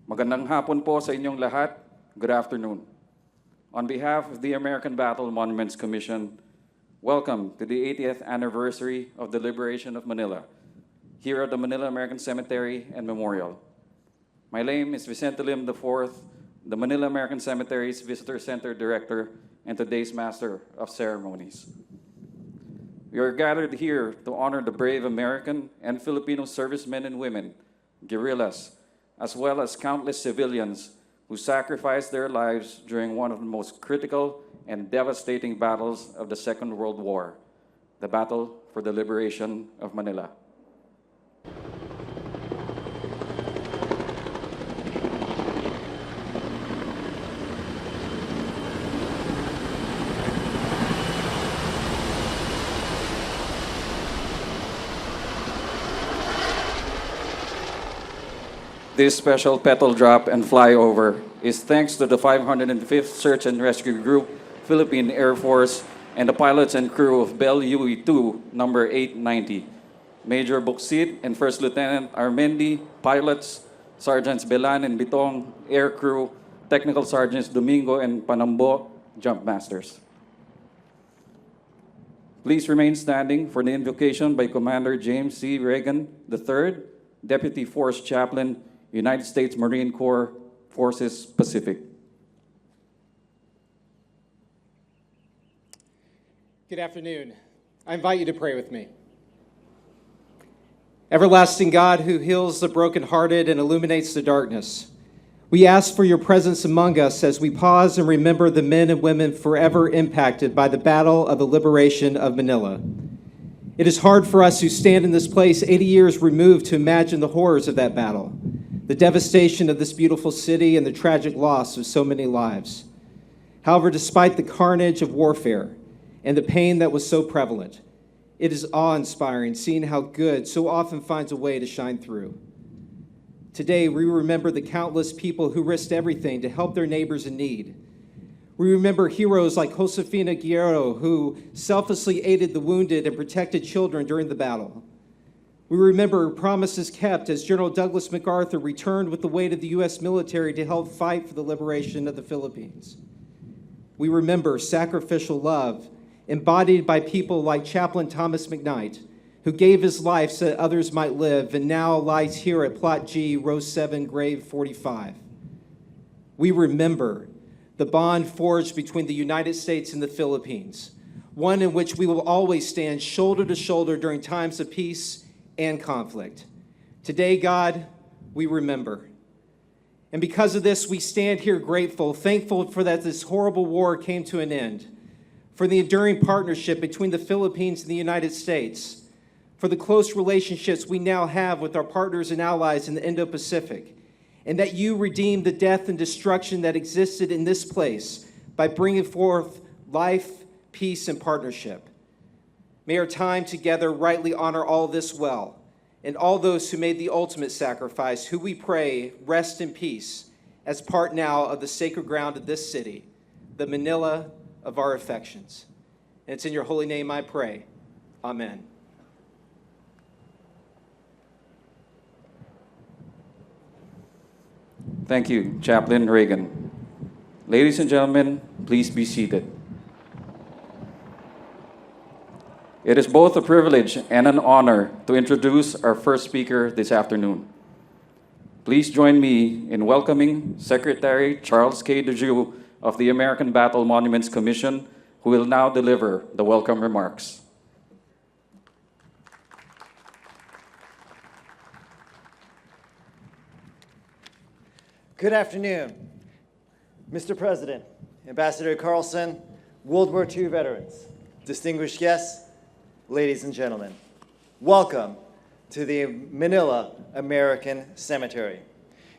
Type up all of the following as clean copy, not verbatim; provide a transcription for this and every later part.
Magandang hapon po sa inyong lahat. Good afternoon. On behalf of the American Battle Monuments Commission, welcome to the 80th anniversary of the liberation of Manila, here at the Manila American Cemetery and Memorial. My name is Vicente Lim IV, the Manila American Cemetery's Visitor Center Director and today's Master of Ceremonies. We are gathered here to honor the brave American and Filipino servicemen and women, guerrillas, as well as countless civilians who sacrificed their lives during one of the most critical and devastating battles of the Second World War, the battle for the liberation of Manila. This special petal drop and flyover is thanks to the 505th Search and Rescue Group, Philippine Air Force, and the pilots and crew of Bell UE-2, number 890. Major Buksit and First Lieutenant Armendi, pilots, Sergeants Belan and Bitong, air crew, Technical Sergeants Domingo and Panambo, jump masters. Please remain standing for the invocation by Commander James C. Reagan III, Deputy Force Chaplain, United States Marine Corps, Forces Pacific. Good afternoon. I invite you to pray with me. Everlasting God, who heals the brokenhearted and illuminates the darkness, we ask for your presence among us as we pause and remember the men and women forever impacted by the battle of the liberation of Manila. It is hard for us who stand in this place 80 years removed to imagine the horrors of that battle, the devastation of this beautiful city, and the tragic loss of so many lives. However, despite the carnage of warfare and the pain that was so prevalent, it is awe-inspiring seeing how good so often finds a way to shine through. Today, we remember the countless people who risked everything to help their neighbors in need. We remember heroes like Josefina Guerrero, who selflessly aided the wounded and protected children during the battle. We remember promises kept as General Douglas MacArthur returned with the weight of the U.S. military to help fight for the liberation of the Philippines. We remember sacrificial love embodied by people like Chaplain Thomas McKnight, who gave his life so that others might live and now lies here at Plot G, Row 7, Grave 45. We remember the bond forged between the United States and the Philippines, one in which we will always stand shoulder to shoulder during times of peace and conflict. Today, God, we remember. And because of this, we stand here grateful, thankful for that this horrible war came to an end, for the enduring partnership between the Philippines and the United States, for the close relationships we now have with our partners and allies in the Indo-Pacific, and that you redeemed the death and destruction that existed in this place by bringing forth life, peace, and partnership. May our time together rightly honor all this well, and all those who made the ultimate sacrifice, who we pray rest in peace as part now of the sacred ground of this city, the Manila of our affections. And it's in your holy name I pray. Amen. Thank you, Chaplain Reagan. Ladies and gentlemen, please be seated. It is both a privilege and an honor to introduce our first speaker this afternoon. Please join me in welcoming Secretary Charles K. Dejoux of the American Battle Monuments Commission, who will now deliver the welcome remarks. Good afternoon, Mr. President, Ambassador Carlson, World War II veterans, distinguished guests, ladies and gentlemen. Welcome to the Manila American Cemetery.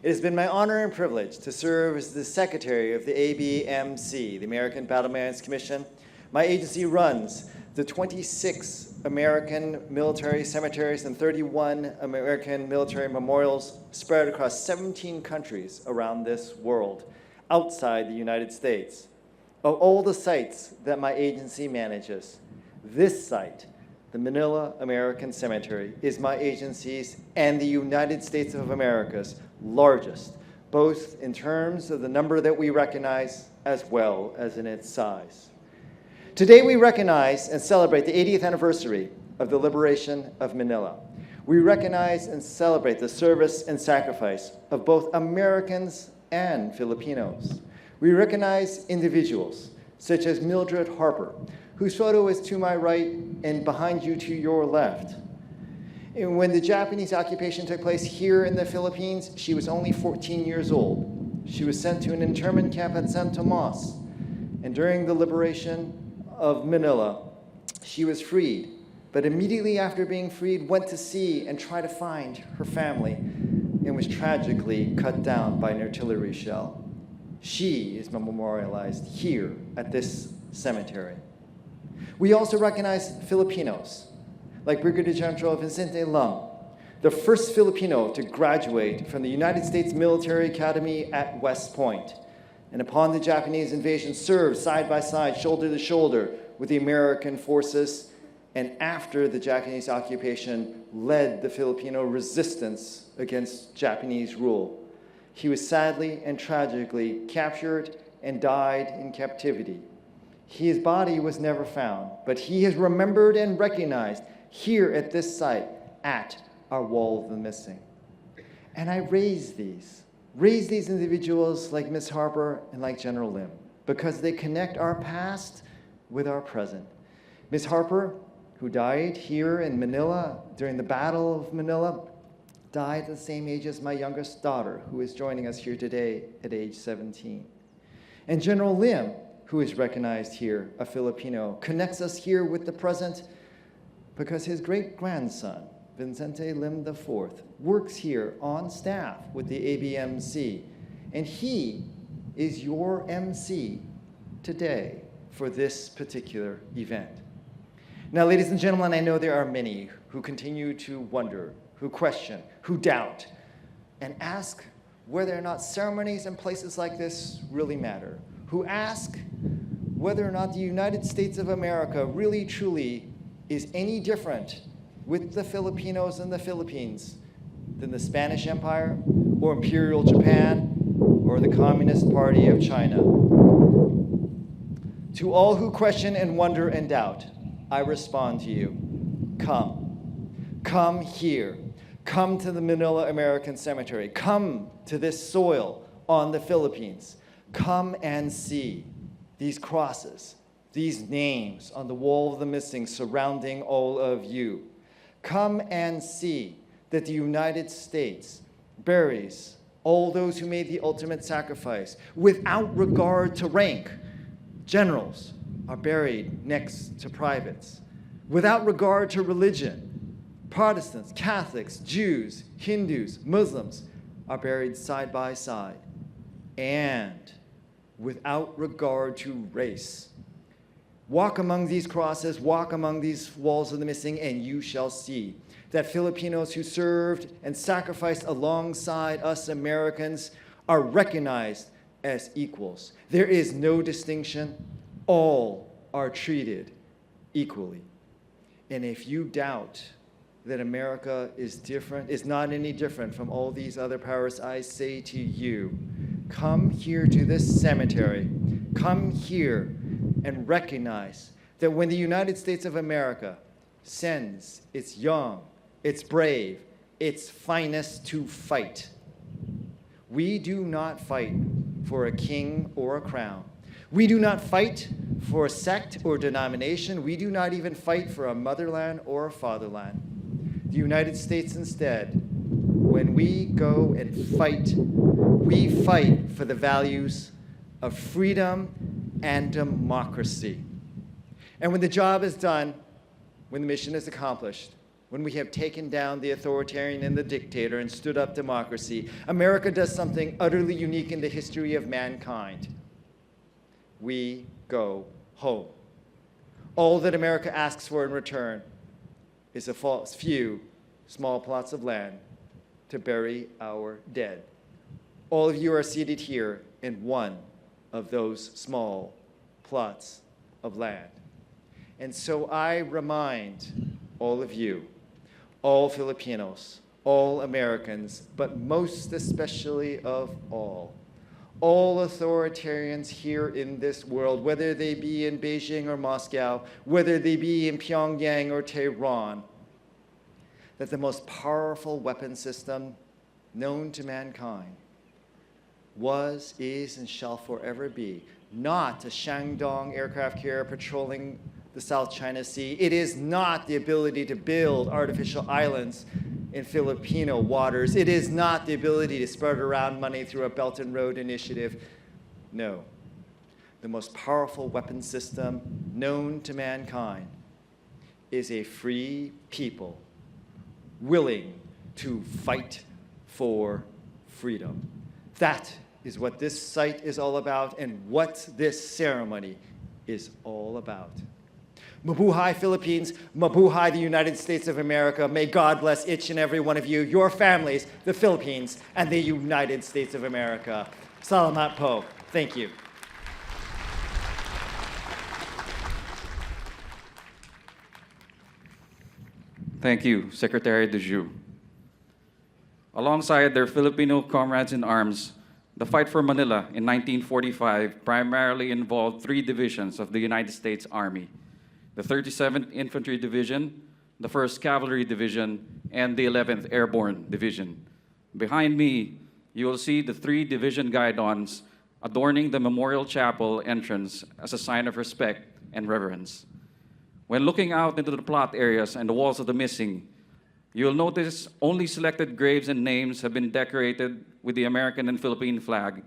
It has been my honor and privilege to serve as the Secretary of the ABMC, the American Battle Monuments Commission. My agency runs the 26 American military cemeteries and 31 American military memorials spread across 17 countries around this world, outside the United States. Of all the sites that my agency manages, this site, the Manila American Cemetery, is my agency's and the United States of America's largest, both in terms of the number that we recognize as well as in its size. Today we recognize and celebrate the 80th anniversary of the liberation of Manila. We recognize and celebrate the service and sacrifice of both Americans and Filipinos. We recognize individuals such as Mildred Harper, whose photo is to my right and behind you to your left. And when the Japanese occupation took place here in the Philippines, she was only 14 years old. She was sent to an internment camp at San Tomas. And during the liberation of Manila, she was freed. But immediately after being freed, went to sea and tried to find her family and was tragically cut down by an artillery shell. She is memorialized here at this cemetery. We also recognize Filipinos, like Brigadier General Vicente Lum, the first Filipino to graduate from the United States Military Academy at West Point, and upon the Japanese invasion served side by side, shoulder to shoulder with the American forces, and after the Japanese occupation led the Filipino resistance against Japanese rule. He was sadly and tragically captured and died in captivity. His body was never found, but he is remembered and recognized here at this site at our Wall of the Missing. And I raise these individuals like Ms. Harper and like General Lim because they connect our past with our present. Ms. Harper, who died here in Manila during the Battle of Manila, died at the same age as my youngest daughter, who is joining us here today at age 17. And General Lim, who is recognized here, a Filipino, connects us here with the present because his great-grandson, Vicente Lim IV, works here on staff with the ABMC, and he is your MC today for this particular event. Now, ladies and gentlemen, I know there are many who continue to wonder, who question, who doubt, and ask whether or not ceremonies and places like this really matter, who ask whether or not the United States of America really, truly is any different with the Filipinos and the Philippines than the Spanish Empire or Imperial Japan or the Communist Party of China. To all who question and wonder and doubt, I respond to you, come. Come here. Come to the Manila American Cemetery. Come to this soil on the Philippines. Come and see these crosses, these names on the Wall of the Missing surrounding all of you. Come and see that the United States buries all those who made the ultimate sacrifice without regard to rank. Generals are buried next to privates. Without regard to religion, Protestants, Catholics, Jews, Hindus, Muslims are buried side by side. And without regard to race. Walk among these crosses, walk among these walls of the missing, and you shall see that Filipinos who served and sacrificed alongside us Americans are recognized as equals. There is no distinction. All are treated equally. And if you doubt that America is different, is not any different from all these other powers, I say to you, come here to this cemetery. Come here and recognize that when the United States of America sends its young, its brave, its finest to fight, we do not fight for a king or a crown. We do not fight for a sect or denomination. We do not even fight for a motherland or a fatherland. The United States instead, when we go and fight, we fight for the values of freedom and democracy. And when the job is done, when the mission is accomplished, when we have taken down the authoritarian and the dictator and stood up democracy, America does something utterly unique in the history of mankind. We go home. All that America asks for in return is a few small plots of land to bury our dead. All of you are seated here in one of those small plots of land. And so I remind all of you, all Filipinos, all Americans, but most especially of all authoritarians here in this world, whether they be in Beijing or Moscow, whether they be in Pyongyang or Tehran, that the most powerful weapon system known to mankind was, is, and shall forever be not a Shandong aircraft carrier patrolling the South China Sea. It is not the ability to build artificial islands in Filipino waters. It is not the ability to spread around money through a Belt and Road Initiative. No. The most powerful weapon system known to mankind is a free people willing to fight for freedom. That is what this site is all about and what this ceremony is all about. Mabuhay, Philippines. Mabuhay, the United States of America. May God bless each and every one of you, your families, the Philippines, and the United States of America. Salamat po. Thank you. Thank you, Secretary de Ju. Alongside their Filipino comrades in arms, the fight for Manila in 1945 primarily involved three divisions of the United States Army: the 37th Infantry Division, the 1st Cavalry Division, and the 11th Airborne Division. Behind me, you will see the three division guidons adorning the Memorial Chapel entrance as a sign of respect and reverence. When looking out into the plot areas and the walls of the missing, you'll notice only selected graves and names have been decorated with the American and Philippine flag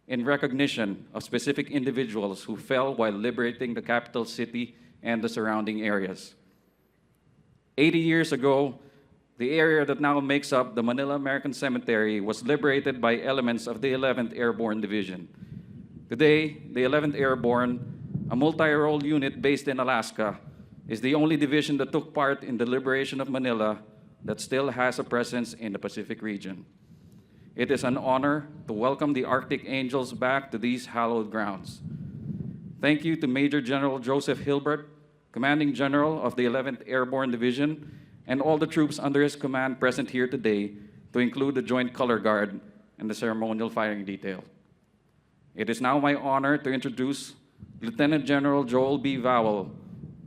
in recognition of specific individuals who fell while liberating the capital city and the surrounding areas. 80 years ago, the area that now makes up the Manila American Cemetery was liberated by elements of the 11th Airborne Division. Today, the 11th Airborne, a multi-role unit based in Alaska, is the only division that took part in the liberation of Manila that still has a presence in the Pacific region. It is an honor to welcome the Arctic Angels back to these hallowed grounds. Thank you to Major General Joseph Hilbert, Commanding General of the 11th Airborne Division, and all the troops under his command present here today, to include the Joint Color Guard and the ceremonial firing detail. It is now my honor to introduce Lieutenant General Joel B. Vowell,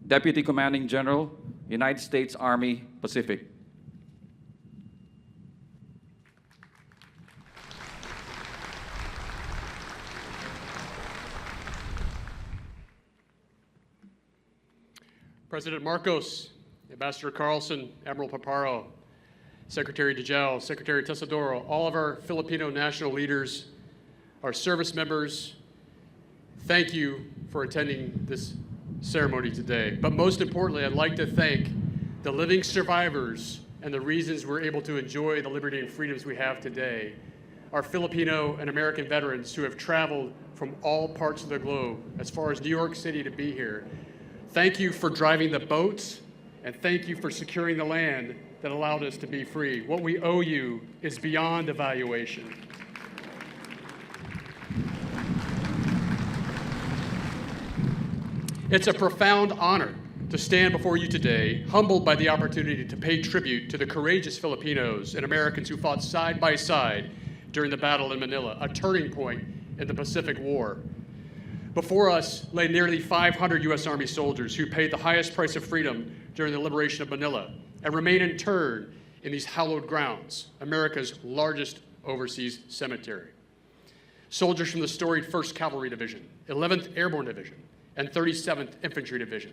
Deputy Commanding General, United States Army, Pacific. President Marcos, Ambassador Carlson, Admiral Paparo, Secretary DeGel, Secretary Tesadoro, all of our Filipino national leaders, our service members, thank you for attending this ceremony today. But most importantly, I'd like to thank the living survivors and the reasons we're able to enjoy the liberty and freedoms we have today. Our Filipino and American veterans who have traveled from all parts of the globe, as far as New York City, to be here. Thank you for driving the boats, and thank you for securing the land that allowed us to be free. What we owe you is beyond evaluation. It's a profound honor to stand before you today, humbled by the opportunity to pay tribute to the courageous Filipinos and Americans who fought side by side during the battle in Manila, a turning point in the Pacific War. Before us lay nearly 500 U.S. Army soldiers who paid the highest price of freedom during the liberation of Manila and remain interred in these hallowed grounds, America's largest overseas cemetery. Soldiers from the storied 1st Cavalry Division, 11th Airborne Division, and 37th Infantry Division.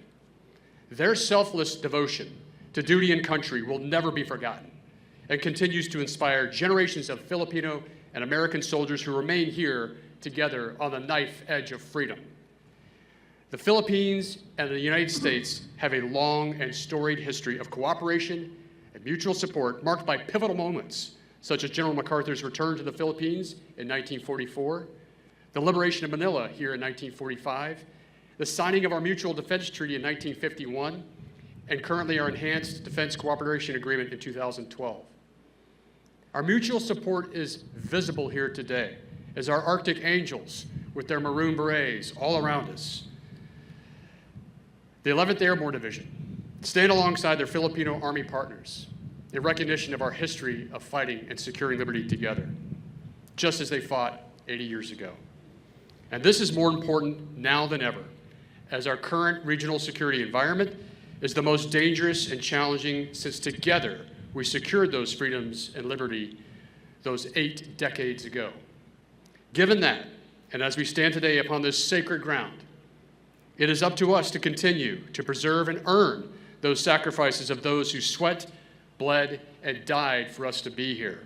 Their selfless devotion to duty and country will never be forgotten and continues to inspire generations of Filipino and American soldiers who remain here together on the knife edge of freedom. The Philippines and the United States have a long and storied history of cooperation and mutual support marked by pivotal moments, such as General MacArthur's return to the Philippines in 1944, the liberation of Manila here in 1945, the signing of our Mutual Defense Treaty in 1951, and currently our Enhanced Defense Cooperation Agreement in 2012. Our mutual support is visible here today as our Arctic Angels, with their maroon berets all around us, the 11th Airborne Division, stand alongside their Filipino Army partners in recognition of our history of fighting and securing liberty together, just as they fought 80 years ago. And this is more important now than ever, as our current regional security environment is the most dangerous and challenging since together we secured those freedoms and liberty those 8 decades ago. Given that, and as we stand today upon this sacred ground, it is up to us to continue to preserve and earn those sacrifices of those who sweat, bled, and died for us to be here.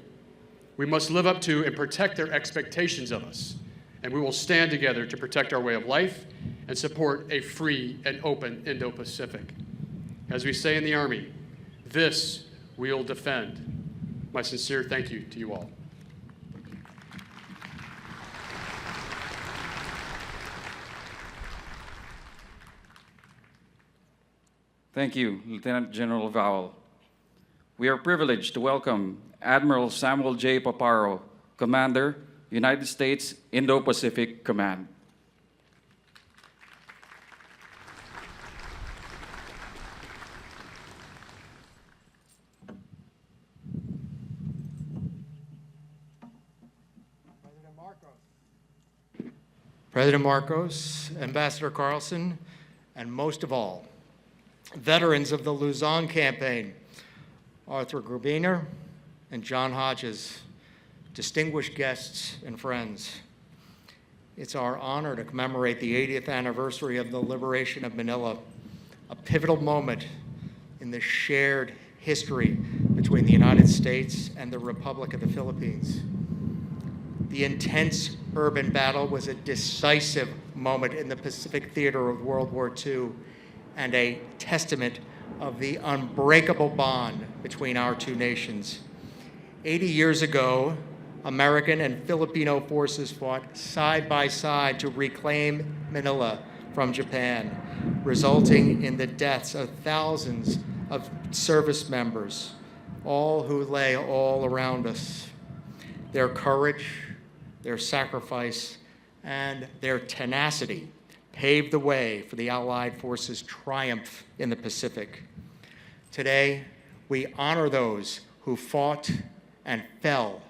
We must live up to and protect their expectations of us, and we will stand together to protect our way of life and support a free and open Indo-Pacific. As we say in the Army, this we'll defend. My sincere thank you to you all. Thank you, Lieutenant General Vowell. We are privileged to welcome Admiral Samuel J. Paparo, Commander, United States Indo-Pacific Command. President Marcos, Ambassador Carlson, and most of all, veterans of the Luzon campaign, Arthur Grubiner and John Hodges, distinguished guests and friends. It's our honor to commemorate the 80th anniversary of the liberation of Manila, a pivotal moment in the shared history between the United States and the Republic of the Philippines. The intense urban battle was a decisive moment in the Pacific theater of World War II and a testament of the unbreakable bond between our two nations. 80 years ago, American and Filipino forces fought side by side to reclaim Manila from Japan, resulting in the deaths of thousands of service members, all who lay all around us. Their courage, their sacrifice, and their tenacity paved the way for the Allied forces' triumph in the Pacific. Today, we honor those who fought and fell,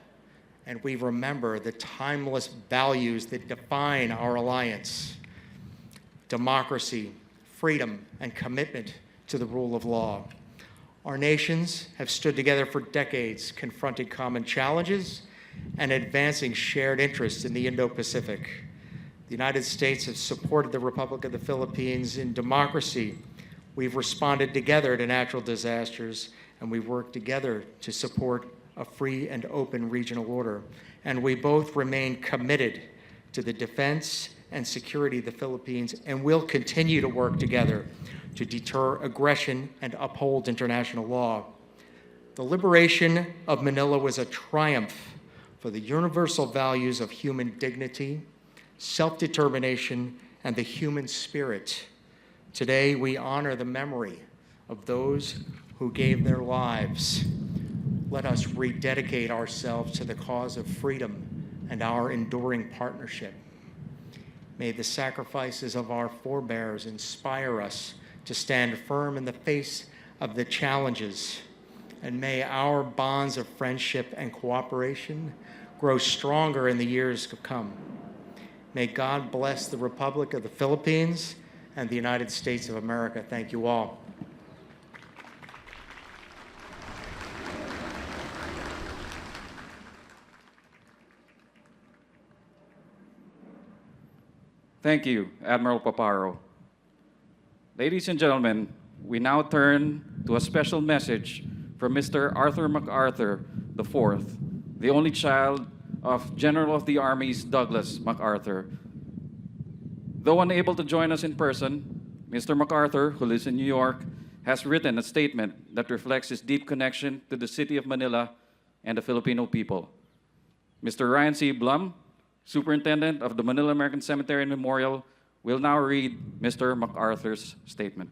and we remember the timeless values that define our alliance: democracy, freedom, and commitment to the rule of law. Our nations have stood together for decades, confronting common challenges and advancing shared interests in the Indo-Pacific. The United States has supported the Republic of the Philippines in democracy. We've responded together to natural disasters, and we've worked together to support a free and open regional order. And we both remain committed to the defense and security of the Philippines, and will continue to work together to deter aggression and uphold international law. The liberation of Manila was a triumph for the universal values of human dignity, self-determination, and the human spirit. Today, we honor the memory of those who gave their lives. Let us rededicate ourselves to the cause of freedom and our enduring partnership. May the sacrifices of our forebears inspire us to stand firm in the face of the challenges, and may our bonds of friendship and cooperation grow stronger in the years to come. May God bless the Republic of the Philippines and the United States of America. Thank you all. Thank you, Admiral Paparo. Ladies and gentlemen, we now turn to a special message from Mr. Arthur MacArthur IV, the only child of General of the Armies Douglas MacArthur. Though unable to join us in person, Mr. MacArthur, who lives in New York, has written a statement that reflects his deep connection to the city of Manila and the Filipino people. Mr. Ryan C. Blum, Superintendent of the Manila American Cemetery and Memorial, will now read Mr. MacArthur's statement.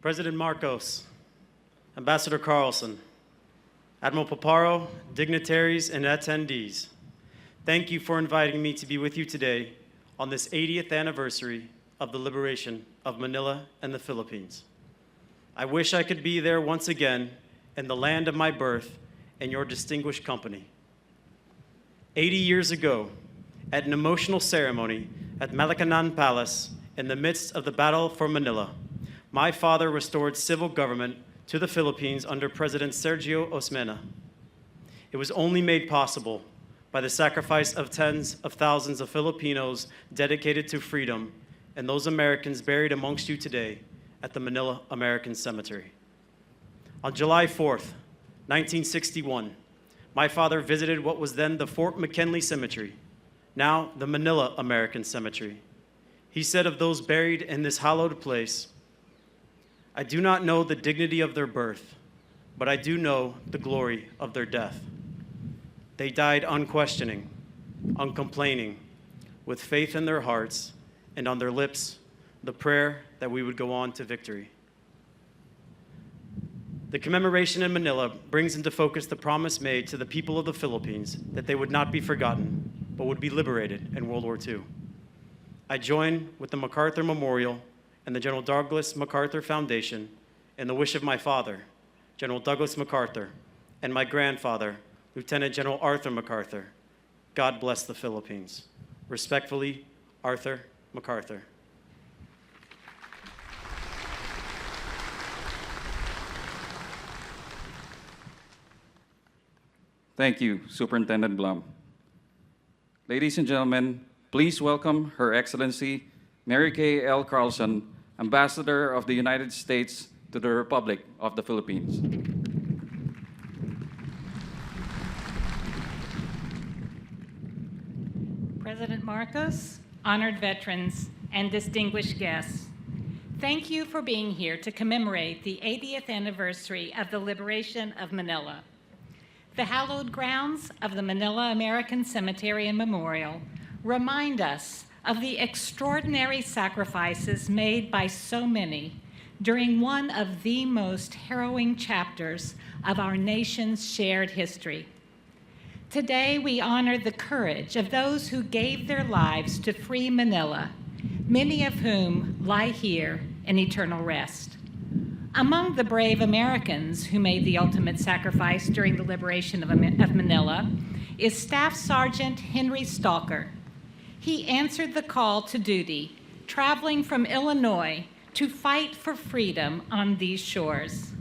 President Marcos, Ambassador Carlson, Admiral Paparo, dignitaries and attendees, Thank you for inviting me to be with you today on this 80th anniversary of the liberation of Manila and the Philippines. I wish I could be there once again in the land of my birth and your distinguished company. 80 years ago, at an emotional ceremony at Malacanan Palace in the midst of the battle for Manila, my father restored civil government to the Philippines under President Sergio Osmeña. It was only made possible by the sacrifice of tens of thousands of Filipinos dedicated to freedom and those Americans buried amongst you today at the Manila American Cemetery. On July 4th, 1961, my father visited what was then the Fort McKinley Cemetery, now the Manila American Cemetery. He said of those buried in this hallowed place, "I do not know the dignity of their birth, but I do know the glory of their death. They died unquestioning, uncomplaining, with faith in their hearts and on their lips the prayer that we would go on to victory." The commemoration in Manila brings into focus the promise made to the people of the Philippines that they would not be forgotten, but would be liberated in World War II. I join with the MacArthur Memorial and the General Douglas MacArthur Foundation in the wish of my father, General Douglas MacArthur, and my grandfather, Lieutenant General Arthur MacArthur. God bless the Philippines. Respectfully, Arthur MacArthur. Thank you, Superintendent Blum. Ladies and gentlemen, please welcome Her Excellency Mary Kay L. Carlson, Ambassador of the United States to the Republic of the Philippines. President Marcos, honored veterans, and distinguished guests, thank you for being here to commemorate the 80th anniversary of the liberation of Manila. The hallowed grounds of the Manila American Cemetery and Memorial remind us of the extraordinary sacrifices made by so many during one of the most harrowing chapters of our nation's shared history. Today, we honor the courage of those who gave their lives to free Manila, many of whom lie here in eternal rest. Among the brave Americans who made the ultimate sacrifice during the liberation of Manila is Staff Sergeant Henry Stalker. He answered the call to duty, traveling from Illinois to fight for freedom on these shores.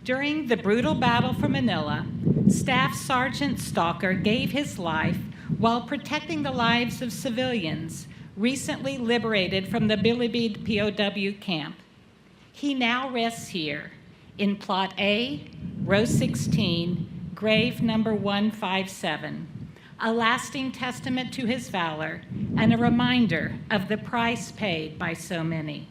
During the brutal battle for Manila, Staff Sergeant Stalker gave his life while protecting the lives of civilians recently liberated from the Bilibid POW camp. He now rests here in Plot A, Row 16, grave number 157, a lasting testament to his valor and a reminder of the price paid by so many.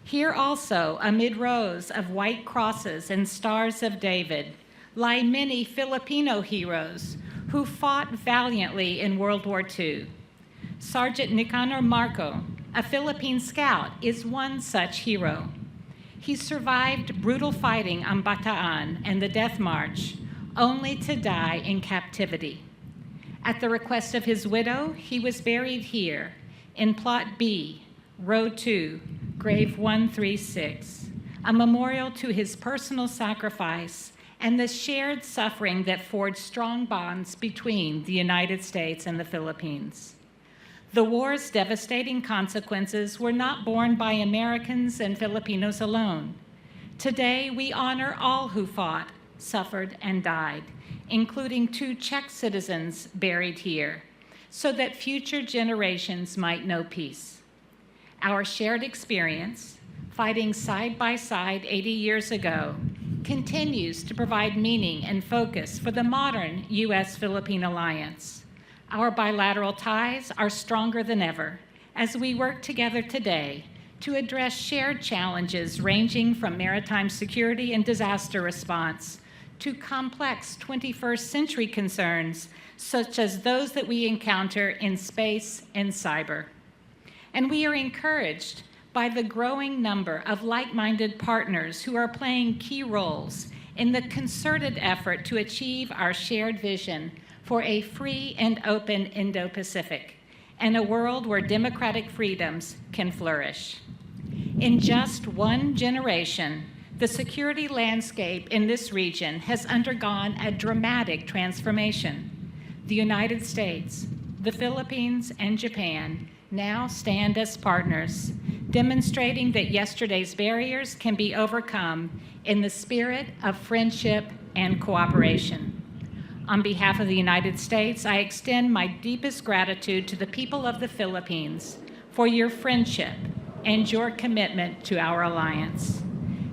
Here also, amid rows of white crosses and stars of David, lie many Filipino heroes who fought valiantly in World War II. Sergeant Nicanor Marco, a Philippine scout, is one such hero. He survived brutal fighting on Bataan and the Death March, only to die in captivity. At the request of his widow, he was buried here in Plot B, Row 2, grave 136, a memorial to his personal sacrifice and the shared suffering that forged strong bonds between the United States and the Philippines. The war's devastating consequences were not borne by Americans and Filipinos alone. Today, we honor all who fought, suffered, and died, including 2 Czech citizens buried here, so that future generations might know peace. Our shared experience, fighting side by side 80 years ago, continues to provide meaning and focus for the modern U.S.-Philippine alliance. Our bilateral ties are stronger than ever as we work together today to address shared challenges ranging from maritime security and disaster response to complex 21st century concerns such as those that we encounter in space and cyber. And we are encouraged by the growing number of like-minded partners who are playing key roles in the concerted effort to achieve our shared vision for a free and open Indo-Pacific and a world where democratic freedoms can flourish. In just one generation, the security landscape in this region has undergone a dramatic transformation. The United States, the Philippines, and Japan now stand as partners, demonstrating that yesterday's barriers can be overcome in the spirit of friendship and cooperation. On behalf of the United States, I extend my deepest gratitude to the people of the Philippines for your friendship and your commitment to our alliance.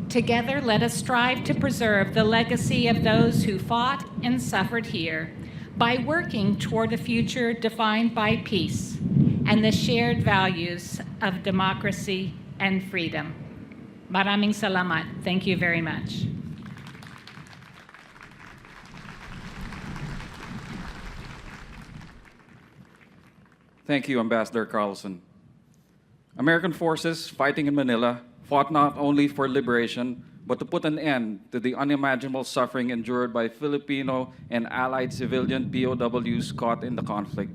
Together, let us strive to preserve the legacy of those who fought and suffered here by working toward a future defined by peace and the shared values of democracy and freedom. Maraming salamat. Thank you very much. Thank you, Ambassador Carlson. American forces fighting in Manila fought not only for liberation, but to put an end to the unimaginable suffering endured by Filipino and allied civilian POWs caught in the conflict.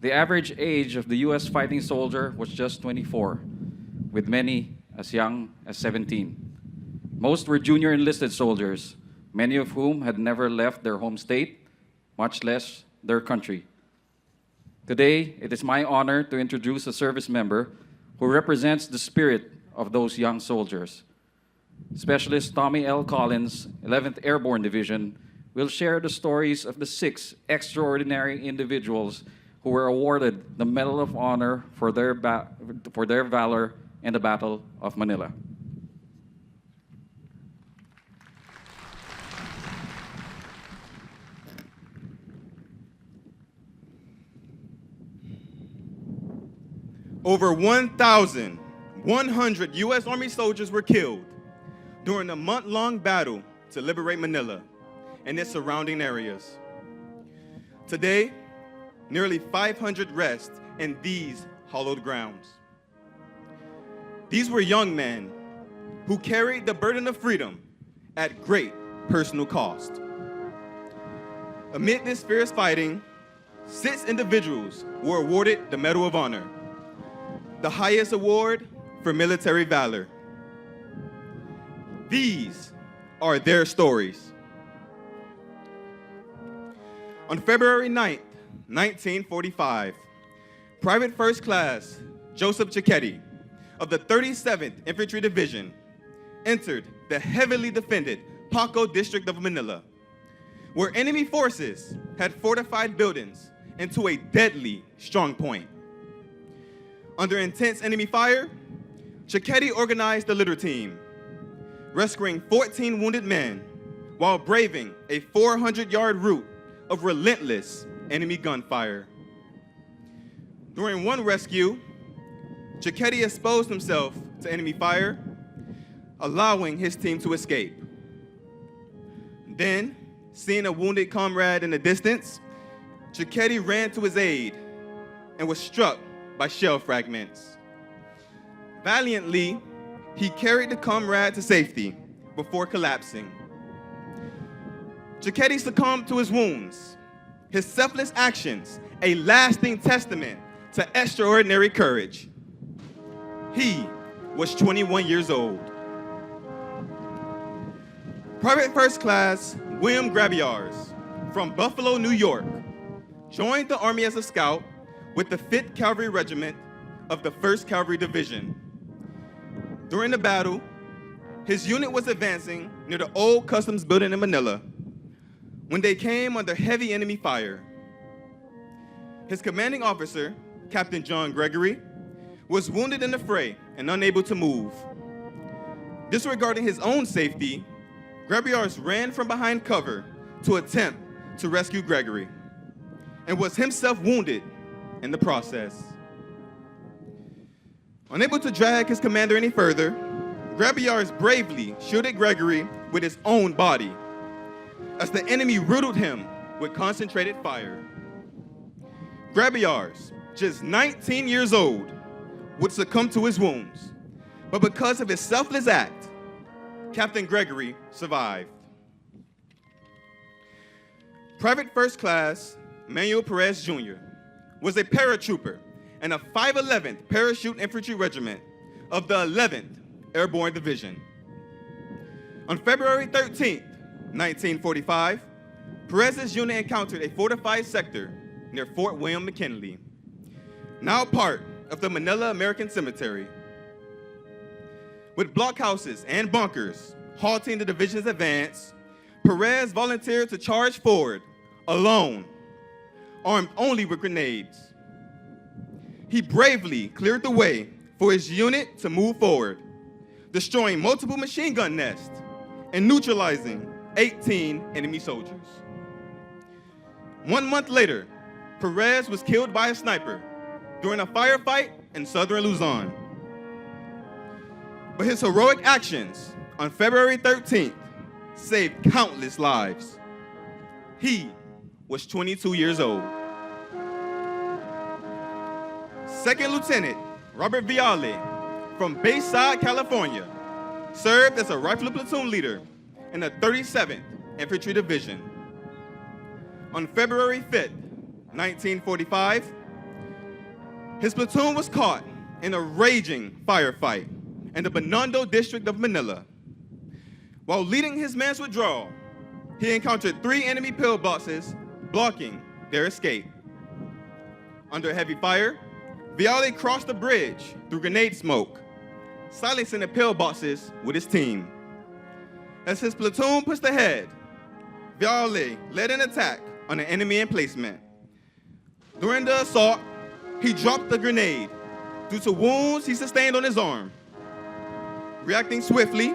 The average age of the U.S. fighting soldier was just 24, with many as young as 17. Most were junior enlisted soldiers, many of whom had never left their home state, much less their country. Today, it is my honor to introduce a service member who represents the spirit of those young soldiers. Specialist Tommy L. Collins, 11th Airborne Division, will share the stories of the 6 extraordinary individuals who were awarded the Medal of Honor for their valor in the Battle of Manila. Over 1,100 U.S. Army soldiers were killed during a month-long battle to liberate Manila and its surrounding areas. Today, nearly 500 rest in these hallowed grounds. These were young men who carried the burden of freedom at great personal cost. Amid this fierce fighting, 6 individuals were awarded the Medal of Honor, the highest award for military valor. These are their stories. On February 9th, 1945, Private First Class Joseph Cicchetti of the 37th Infantry Division entered the heavily defended Paco district of Manila, where enemy forces had fortified buildings into a deadly strong point. Under intense enemy fire, Cicchetti organized the litter team, rescuing 14 wounded men while braving a 400-yard route of relentless enemy gunfire. During one rescue, Cicchetti exposed himself to enemy fire, allowing his team to escape. Then, seeing a wounded comrade in the distance, Cicchetti ran to his aid and was struck by shell fragments. Valiantly, he carried the comrade to safety before collapsing. Cicchetti succumbed to his wounds, his selfless actions a lasting testament to extraordinary courage. He was 21 years old. Private First Class William Grabiars from Buffalo, New York, joined the Army as a scout with the 5th Cavalry Regiment of the 1st Cavalry Division. During the battle, his unit was advancing near the old customs building in Manila when they came under heavy enemy fire. His commanding officer, Captain John Gregory, was wounded in the fray and unable to move. Disregarding his own safety, Grabiars ran from behind cover to attempt to rescue Gregory and was himself wounded in the process. Unable to drag his commander any further, Grabiars bravely shielded Gregory with his own body as the enemy riddled him with concentrated fire. Grabiars, just 19 years old, would succumb to his wounds, but because of his selfless act, Captain Gregory survived. Private First Class Manuel Perez Jr. was a paratrooper in a 511th Parachute Infantry Regiment of the 11th Airborne Division. On February 13, 1945, Perez's unit encountered a fortified sector near Fort William McKinley, now part of the Manila American Cemetery. With blockhouses and bunkers halting the division's advance, Perez volunteered to charge forward alone, armed only with grenades. He bravely cleared the way for his unit to move forward, destroying multiple machine gun nests and neutralizing 18 enemy soldiers. 1 month later, Perez was killed by a sniper during a firefight in southern Luzon. But his heroic actions on February 13th saved countless lives. He was 22 years old. Second Lieutenant Robert Viale from Bayside, California, served as a rifle platoon leader in the 37th Infantry Division. On February 5th, 1945, his platoon was caught in a raging firefight in the Binondo district of Manila. While leading his man's withdrawal, he encountered 3 enemy pillboxes blocking their escape. Under heavy fire, Viale crossed the bridge through grenade smoke, silencing the pillboxes with his team. As his platoon pushed ahead, Viale led an attack on an enemy emplacement. During the assault, he dropped the grenade due to wounds he sustained on his arm. Reacting swiftly,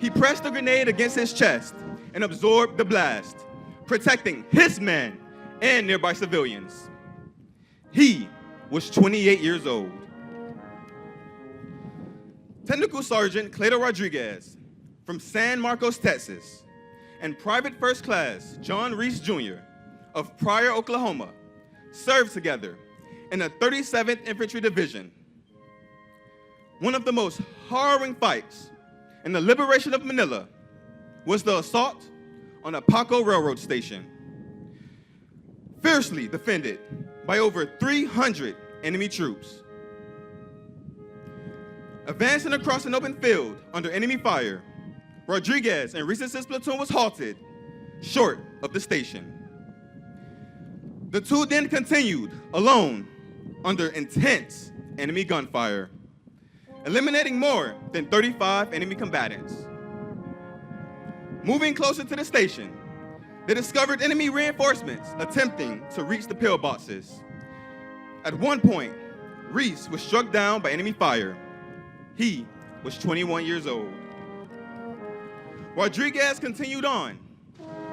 he pressed the grenade against his chest and absorbed the blast, protecting his men and nearby civilians. He was 28 years old. Technical Sergeant Cleto Rodriguez from San Marcos, Texas, and Private First Class John Reese Jr. of Pryor, Oklahoma, served together in the 37th Infantry Division. One of the most harrowing fights in the liberation of Manila was the assault on the Paco Railroad Station, fiercely defended by over 300 enemy troops. Advancing across an open field under enemy fire, Rodriguez and Reese's platoon was halted short of the station. The two then continued alone under intense enemy gunfire, eliminating more than 35 enemy combatants. Moving closer to the station, they discovered enemy reinforcements attempting to reach the pillboxes. At one point, Reese was struck down by enemy fire. He was 21 years old. Rodriguez continued on,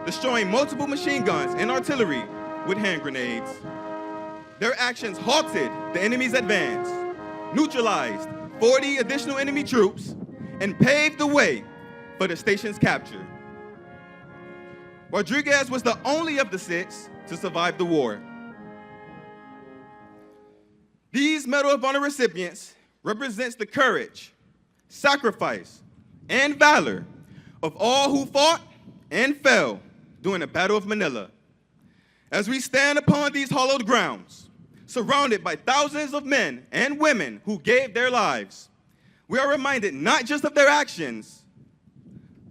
destroying multiple machine guns and artillery with hand grenades. Their actions halted the enemy's advance, neutralized 40 additional enemy troops, and paved the way for the station's capture. Rodriguez was the only of the 6 to survive the war. These Medal of Honor recipients represents the courage, sacrifice, and valor of all who fought and fell during the Battle of Manila. As we stand upon these hallowed grounds, surrounded by thousands of men and women who gave their lives, we are reminded not just of their actions,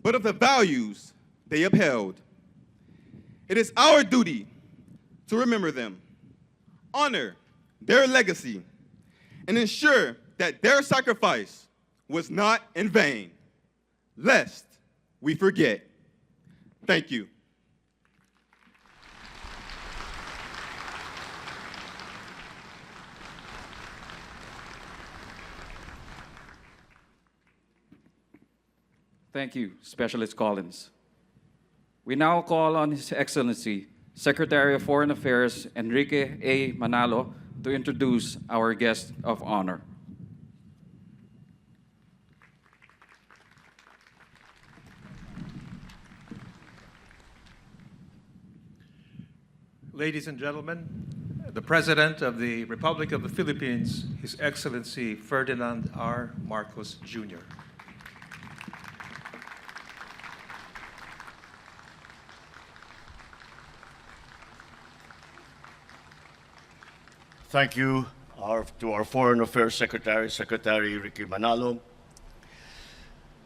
but of the values they upheld. It is our duty to remember them, honor their legacy, and ensure that their sacrifice was not in vain, lest we forget. Thank you. Thank you, Specialist Collins. We now call on His Excellency, Secretary of Foreign Affairs Enrique A. Manalo, to introduce our guest of honor. Ladies and gentlemen, the President of the Republic of the Philippines, His Excellency Ferdinand R. Marcos, Jr. Thank you to our Foreign Affairs Secretary, Secretary Ricky Manalo,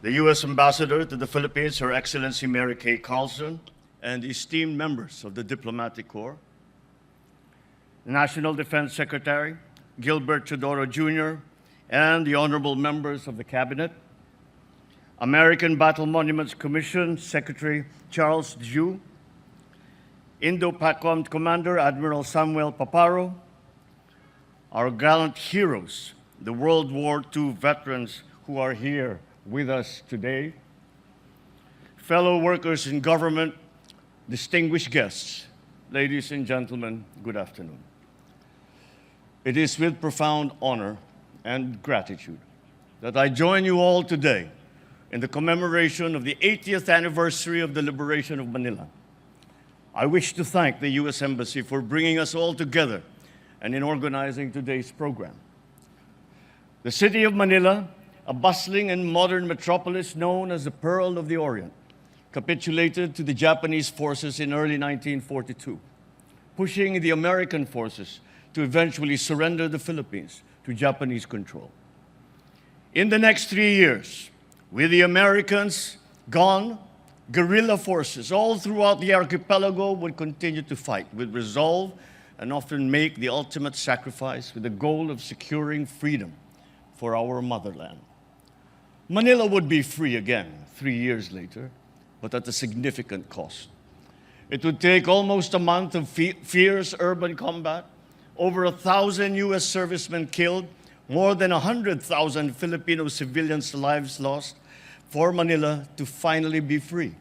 the U.S. Ambassador to the Philippines, Her Excellency Mary Kay Carlson, and esteemed members of the Diplomatic Corps, the National Defense Secretary, Gilbert Chodoro Jr., and the honorable members of the Cabinet, American Battle Monuments Commission Secretary Charles Ju, Indo-PACOM Commander Admiral Samuel Paparo, our gallant heroes, the World War II veterans who are here with us today, fellow workers in government, distinguished guests, ladies and gentlemen, good afternoon. It is with profound honor and gratitude that I join you all today in the commemoration of the 80th anniversary of the liberation of Manila. I wish to thank the U.S. Embassy for bringing us all together and in organizing today's program. The city of Manila, a bustling and modern metropolis known as the Pearl of the Orient, capitulated to the Japanese forces in early 1942, pushing the American forces to eventually surrender the Philippines to Japanese control. In the next 3 years, with the Americans gone, guerrilla forces all throughout the archipelago would continue to fight with resolve and often make the ultimate sacrifice with the goal of securing freedom for our motherland. Manila would be free again 3 years later, but at a significant cost. It would take almost a month of fierce urban combat, over 1,000 U.S. servicemen killed, more than 100,000 Filipino civilians' lives lost for Manila to finally be free.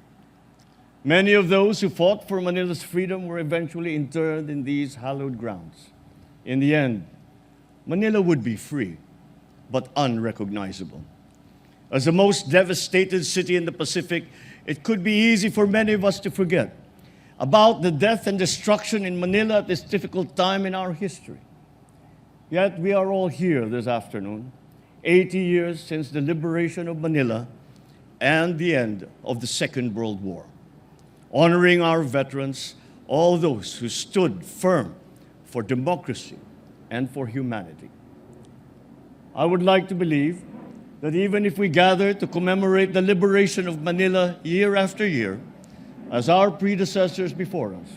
Many of those who fought for Manila's freedom were eventually interned in these hallowed grounds. In the end, Manila would be free, but unrecognizable. As the most devastated city in the Pacific, it could be easy for many of us to forget about the death and destruction in Manila at this difficult time in our history. Yet we are all here this afternoon, 80 years since the liberation of Manila and the end of the Second World War, honoring our veterans, all those who stood firm for democracy and for humanity. I would like to believe that even if we gather to commemorate the liberation of Manila year after year, as our predecessors before us,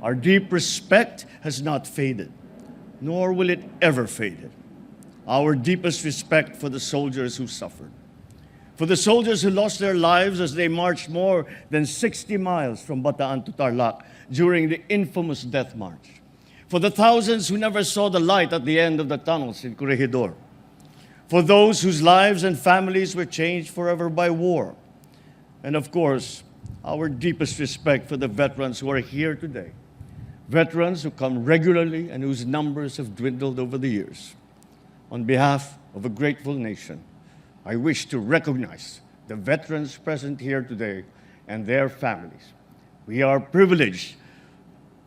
our deep respect has not faded, nor will it ever fade. Our deepest respect for the soldiers who suffered, for the soldiers who lost their lives as they marched more than 60 miles from Bataan to Tarlac during the infamous Death March, for the thousands who never saw the light at the end of the tunnels in Corregidor, for those whose lives and families were changed forever by war, and of course, our deepest respect for the veterans who are here today, veterans who come regularly and whose numbers have dwindled over the years. On behalf of a grateful nation, I wish to recognize the veterans present here today and their families. We are privileged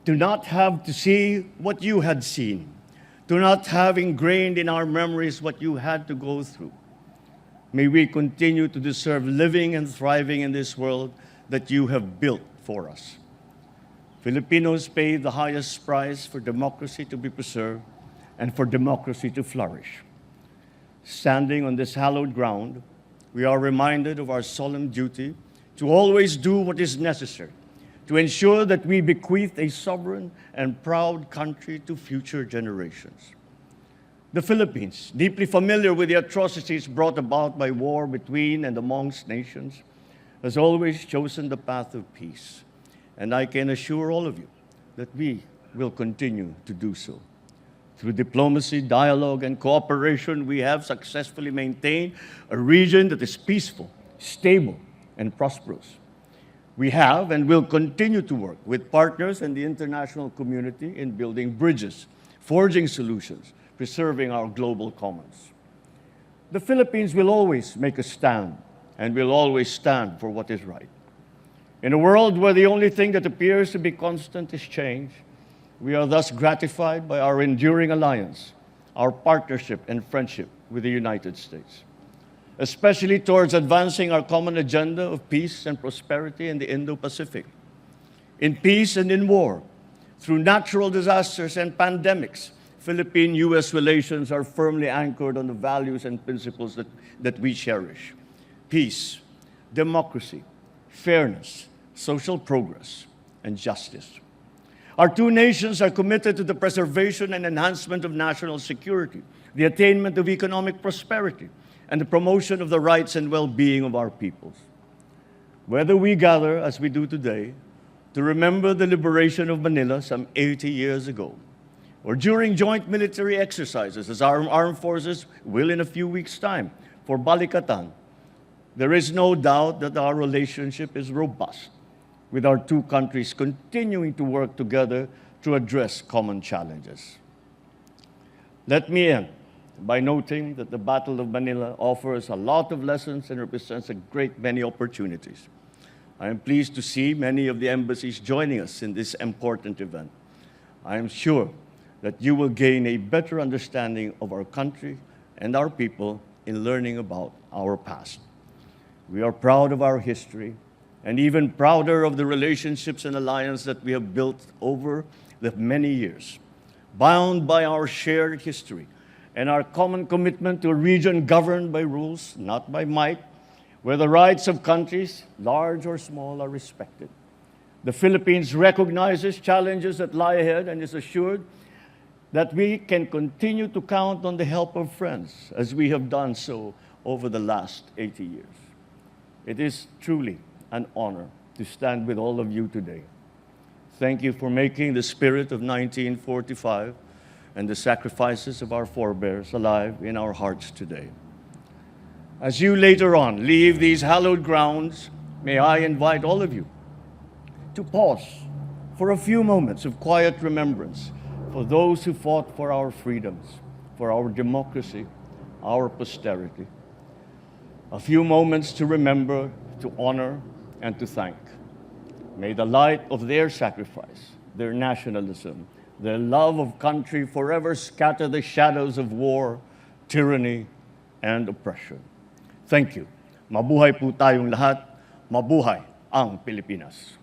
to not have to see what you had seen, to not have ingrained in our memories what you had to go through. May we continue to deserve living and thriving in this world that you have built for us. Filipinos pay the highest price for democracy to be preserved and for democracy to flourish. Standing on this hallowed ground, we are reminded of our solemn duty to always do what is necessary to ensure that we bequeath a sovereign and proud country to future generations. The Philippines, deeply familiar with the atrocities brought about by war between and amongst nations, has always chosen the path of peace. And I can assure all of you that we will continue to do so. Through diplomacy, dialogue, and cooperation, we have successfully maintained a region that is peaceful, stable, and prosperous. We have and will continue to work with partners and the international community in building bridges, forging solutions, preserving our global commons. The Philippines will always make a stand and will always stand for what is right. In a world where the only thing that appears to be constant is change, we are thus gratified by our enduring alliance, our partnership and friendship with the United States, especially towards advancing our common agenda of peace and prosperity in the Indo-Pacific. In peace and in war, through natural disasters and pandemics, Philippine-U.S. relations are firmly anchored on the values and principles that we cherish: peace, democracy, fairness, social progress, and justice. Our two nations are committed to the preservation and enhancement of national security, the attainment of economic prosperity, and the promotion of the rights and well-being of our peoples. Whether we gather, as we do today, to remember the liberation of Manila some 80 years ago, or during joint military exercises, as our armed forces will in a few weeks' time for Balikatan, there is no doubt that our relationship is robust, with our two countries continuing to work together to address common challenges. Let me end by noting that the Battle of Manila offers a lot of lessons and represents a great many opportunities. I am pleased to see many of the embassies joining us in this important event. I am sure that you will gain a better understanding of our country and our people in learning about our past. We are proud of our history and even prouder of the relationships and alliances that we have built over the many years. Bound by our shared history and our common commitment to a region governed by rules, not by might, where the rights of countries, large or small, are respected. The Philippines recognizes challenges that lie ahead and is assured that we can continue to count on the help of friends, as we have done so over the last 80 years. It is truly an honor to stand with all of you today. Thank you for making the spirit of 1945 and the sacrifices of our forebears alive in our hearts today. As you later on leave these hallowed grounds, may I invite all of you to pause for a few moments of quiet remembrance for those who fought for our freedoms, for our democracy, our posterity. A few moments to remember, to honor, and to thank. May the light of their sacrifice, their nationalism, their love of country forever scatter the shadows of war, tyranny, and oppression. Thank you. Mabuhay po tayong lahat. Mabuhay ang Pilipinas.